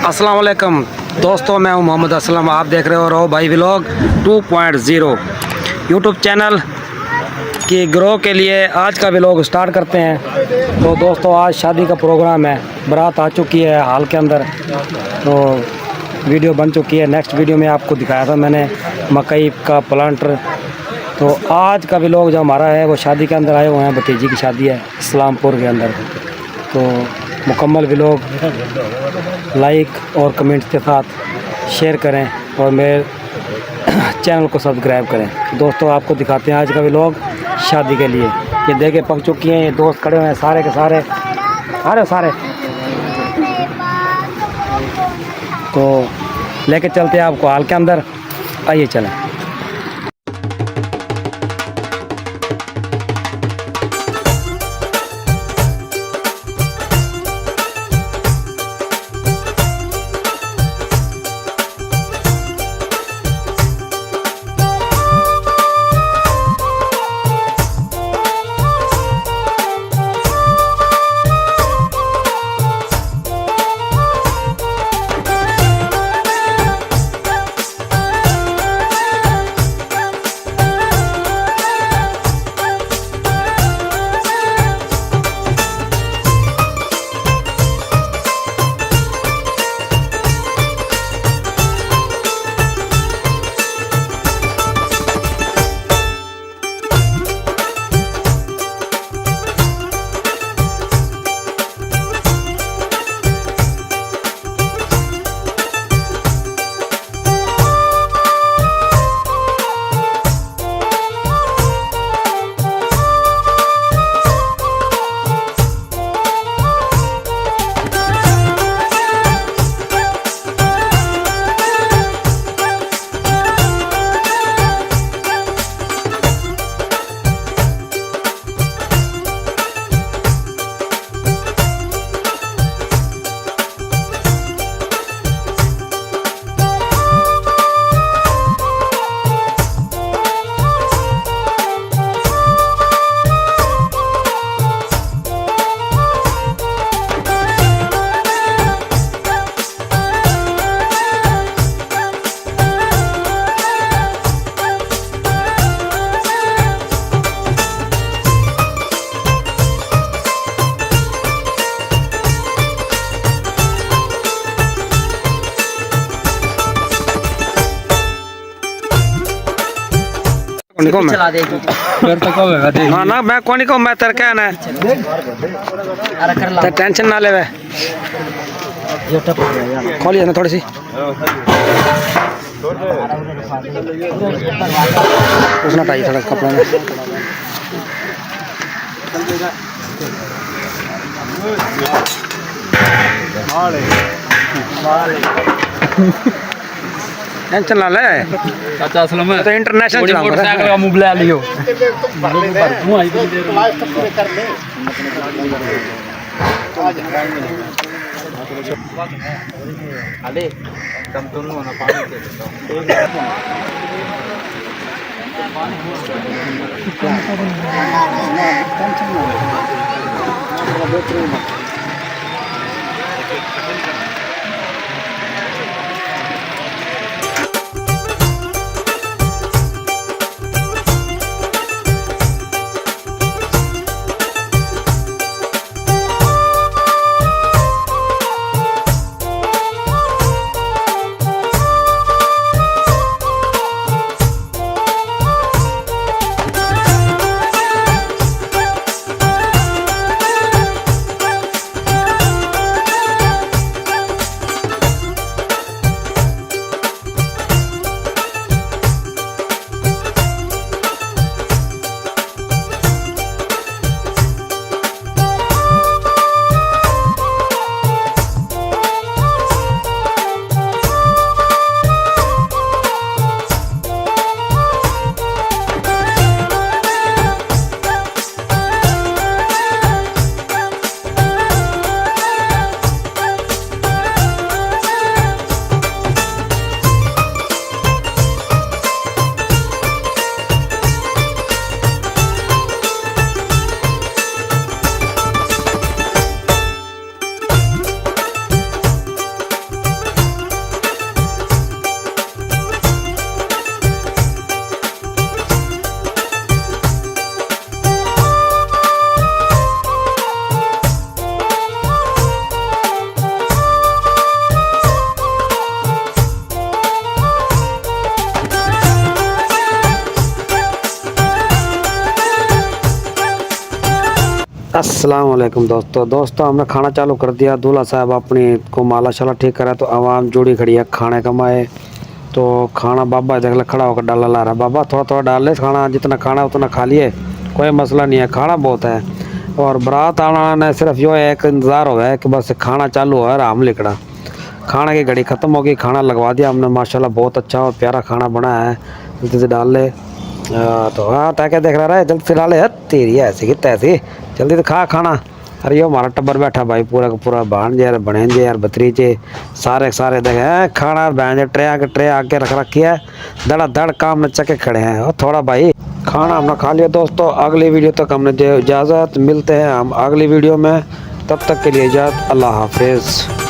अस्सलाम वालेकुम दोस्तों, मैं हूं मोहम्मद असलम। आप देख रहे हो रो भाई व्लॉग 2.0 यूट्यूब चैनल की ग्रो के लिए आज का व्लॉग स्टार्ट करते हैं। तो दोस्तों, आज शादी का प्रोग्राम है, बारात आ चुकी है हाल के अंदर, तो वीडियो बन चुकी है। नेक्स्ट वीडियो में आपको दिखाया था मैंने मकई का प्लांटर। तो आज का व्लॉग जो हमारा है वो शादी के अंदर आए हुए हैं, भतीजी की शादी है इस्लामपुर के अंदर। तो मुकम्मल व्लॉग लाइक और कमेंट्स के साथ शेयर करें और मेरे चैनल को सब्सक्राइब करें। दोस्तों, आपको दिखाते हैं आज का व्लॉग शादी के लिए। ये देखे पक चुकी हैं, ये दोस्त खड़े हुए हैं सारे के सारे सारे। तो लेके चलते हैं आपको हाल के अंदर, आइए चलें। चला देगी ना ना मैं कौन को मैं तेरे कहना है, टेंशन ना ले। खोलिए ना थोड़ी सी, उसना टाइट थोड़ा कपड़ा में। टेंशन ना ले चाचा, असल में तो इंटरनेशनल चलाऊंगा। मोटरसाइकिल का मुंह ले लियो। अरे कम तो नहीं होना पानी। अस्सलाम वालेकुम दोस्तों हमने खाना चालू कर दिया। दूल्हा साहब अपनी को माला शाला ठीक करा तो आवाम जुड़ी खड़ी है खाने कमाए। तो खाना बाबा देख ले खड़ा होकर डाला ला रहा। बाबा थोड़ा थोड़ा डाल ले खाना, जितना खाना उतना खा लिए, कोई मसला नहीं है, खाना बहुत है। और बारात आना ने सिर्फ यो है एक इंतज़ार हो गया है कि बस खाना चालू हो रहा, हम लिखड़ा खाना की घड़ी ख़त्म हो गई, खाना लगवा दिया हमने माशाल्लाह, बहुत अच्छा और प्यारा खाना बना है। जल्दी से डाल ले। तो हाँ ताकि देख रहा है, जल्दी से डाले है तेरी ऐसी की तैसी, जल्दी से खा खाना। अरे यो हमारा टब्बर बैठा भाई पूरा का पूरा, भांजे यार बहनजे यार भतीजे सारे सारे देखे खाना बहनजे ट्रे आके रख रखी है, धड़ा धड़ काम में चके खड़े हैं। और थोड़ा भाई खाना हमने खा लिया दोस्तों। अगली वीडियो तक हमने दे इजाज़त, मिलते हैं हम अगली वीडियो में, तब तक के लिए इजाज़त, अल्लाह हाफिज़।